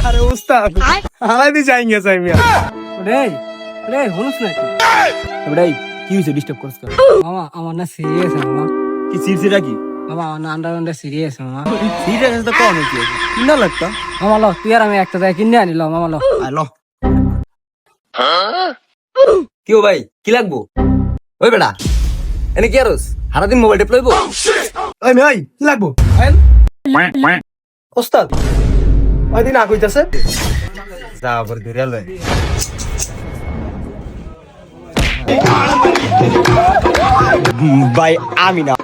আরে উস্তাদ হালাই দি যাইঙ্গে চাই মিয়া। রে রে হনুস না এবারে কি হয়েছে ডিস্টার্ব করছ কেন? মামা আমার না সিরিয়াস মামা কি সিরসিরা কি মামা আমার না আন্ডার সিরিয়াস মামা সিরিয়াস তো কোন কি না লাগতা মামা লো তুই আর আমি একটা জায়গায় কিনে আনিল মামা লো আলো কি ও ভাই কি লাগবো ওই বেটা এনে কি আরস সারাদিন মোবাইল টেপ লইবো ওই ভাই কি লাগবো ওস্তাদ ওই দিন আ কইতাছে যা আবার ধরে লয় ভাই আমি না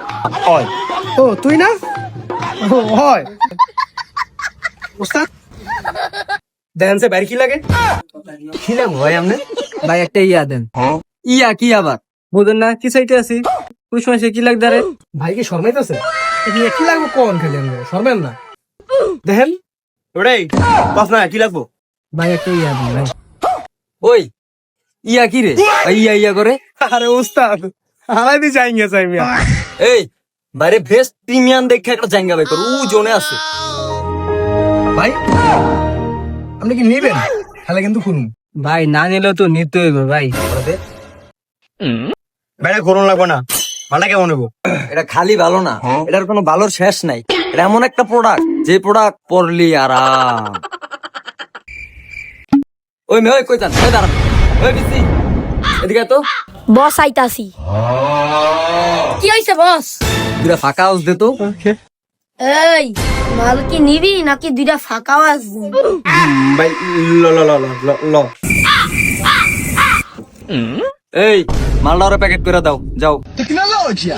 ওই ও তুই না ও হয় ওস্তাদ দেন সে বাইরে কি লাগে? কি লাগবো ভাই আমনে ভাই একটা ইয়া দেন ইয়া কি আবার বুঝুন না কি চাইতে আছি ওই সময় সে কি লাগবে রে ভাই কি শর্মাইতেছে কি লাগবো কোন খেলে শর্মেন না দেখেন ওরে বাস না কি লাগবো ভাই একটা ইয়া দেন ভাই ওই ইয়া কি রে ইয়া ইয়া করে আরে উস্তাদ হালাই দি যাইঙ্গে চাই মিয়া। এই বাইরে বেস্ট প্রিমিয়াম দেখে একটা জায়গা বের কর ও জোনে আছে ভাই আপনি কি নিবেন তাহলে কিন্তু শুনুন ভাই না নিলেও তো নিতে হইব ভাই বাইরে করুন লাগবে না ভালো কেমন হবো এটা খালি ভালো না এটার কোনো ভালোর শেষ নাই এটা এমন একটা প্রোডাক্ট যে প্রোডাক্ট পরলি আরাম ওই মেয়ে ওই কই যান ওই দাঁড়ান ওই বিসি এদিকে তো বস আইতাছি কি হইছে বস দুটা ফাঁকা হাউস দে তো এই মাল কি নিবি নাকি দুইটা ফাঁকা আওয়াজ ভাই ল ল ল ল ল এই মালটা ওরা প্যাকেট করে দাও যাও টেকনোলজি